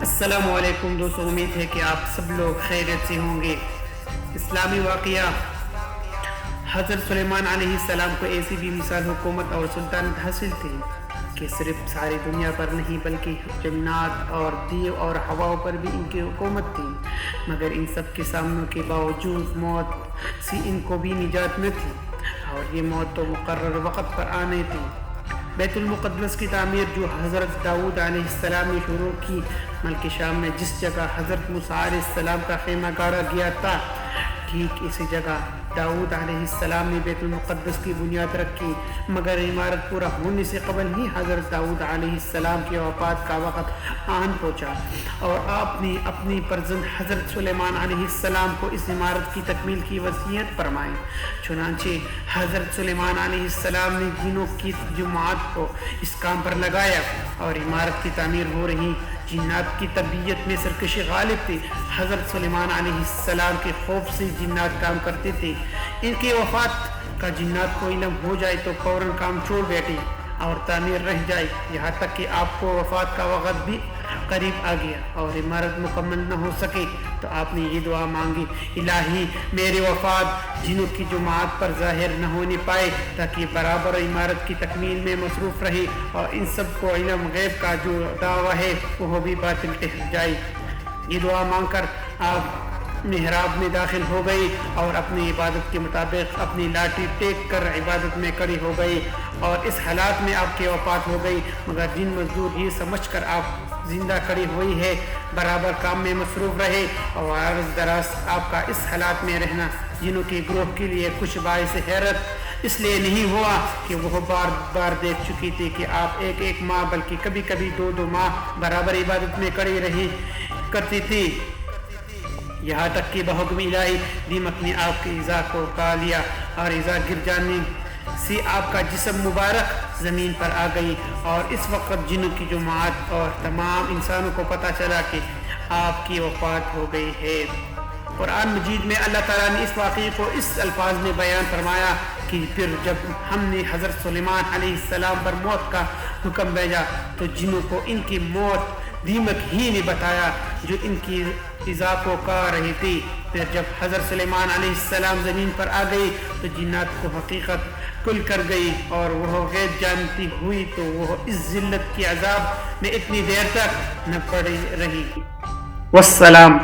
السلام علیکم دوستو، امید ہے کہ آپ سب لوگ خیریت سے ہوں گے۔ اسلامی واقعہ: حضرت سلیمان علیہ السلام کو ایسی بھی مثال حکومت اور سلطنت حاصل تھی کہ صرف ساری دنیا پر نہیں بلکہ جنات اور دیو اور ہواؤں پر بھی ان کی حکومت تھی، مگر ان سب کے سامنے کے باوجود موت سے ان کو بھی نجات نہ تھی، اور یہ موت تو مقرر وقت پر آنے تھی۔ بیت المقدس کی تعمیر جو حضرت داؤد علیہ السلام نے شروع کی، ملک شام میں جس جگہ حضرت موسیٰ علیہ السلام کا خیمہ گاڑا گیا تھا، ٹھیک اسی جگہ داؤد علیہ السلام نے بیت المقدس کی بنیاد رکھی، مگر عمارت پورا ہونے سے قبل ہی حضرت داؤد علیہ السلام کی وفات کا وقت آن پہنچا، اور آپ نے اپنی فرزند حضرت سلیمان علیہ السلام کو اس عمارت کی تکمیل کی وصیت فرمائی۔ چنانچہ حضرت سلیمان علیہ السلام نے جنوں کی جماعت کو اس کام پر لگایا، اور عمارت کی تعمیر ہو رہی۔ جنات کی طبیعت میں سرکشی غالب تھی۔ حضرت سلیمان علیہ السلام کے خوف سے جنات کام کرتے تھے۔ ان کی وفات کا جنات کو علم ہو جائے تو فوراً کام چھوڑ بیٹھے اور تعمیر رہ جائے، یہاں تک کہ آپ کو وفات کا وقت بھی قریب آ گیا اور عمارت مکمل نہ ہو سکے، تو آپ نے یہ دعا مانگی: الہی، میری وفات جنوں کی جماعت پر ظاہر نہ ہونے پائے، تاکہ برابر عمارت کی تکمیل میں مصروف رہے، اور ان سب کو علم غیب کا جو دعویٰ ہے وہ بھی باطل ٹھہر جائے۔ یہ دعا مانگ کر آپ محراب میں داخل ہو گئی اور اپنی عبادت کے مطابق اپنی لاٹھی ٹیک کر عبادت میں کھڑی ہو گئی، اور اس حالات میں آپ کی وفات ہو گئی، مگر جن مزدور یہ سمجھ کر آپ زندہ کھڑی ہوئی ہے برابر کام میں مصروف رہے، اور عرض دراز آپ کا اس حالات میں رہنا جنوں کے گروہ کے لیے کچھ باعث حیرت اس لیے نہیں ہوا کہ وہ بار بار دیکھ چکی تھی کہ آپ ایک ایک ماہ بلکہ کبھی کبھی دو ماہ برابر عبادت میں کھڑی رہی کرتی تھی، یہاں تک کہ بحکم الہی دیمک نے آپ کے اعضاء کو کھا لیا، اور اعضاء گر جانے سے آپ کا جسم مبارک زمین پر آ گئی، اور اس وقت جنوں کی جماعت اور تمام انسانوں کو پتہ چلا کہ آپ کی وفات ہو گئی ہے۔ قرآن مجید میں اللہ تعالیٰ نے اس واقعے کو اس الفاظ میں بیان فرمایا کہ پھر جب ہم نے حضرت سلیمان علیہ السلام پر موت کا حکم بھیجا تو جنوں کو ان کی موت دیمک ہی نے بتایا جو ان کی اعضاء کو کھا رہی تھی۔ پھر جب حضرت سلیمان علیہ السلام زمین پر آ گئی تو جنات کو حقیقت کھل کر گئی، اور وہ غیب جانتی ہوئی تو وہ اس ذلت کے عذاب میں اتنی دیر تک نہ پڑی رہی۔ والسلام۔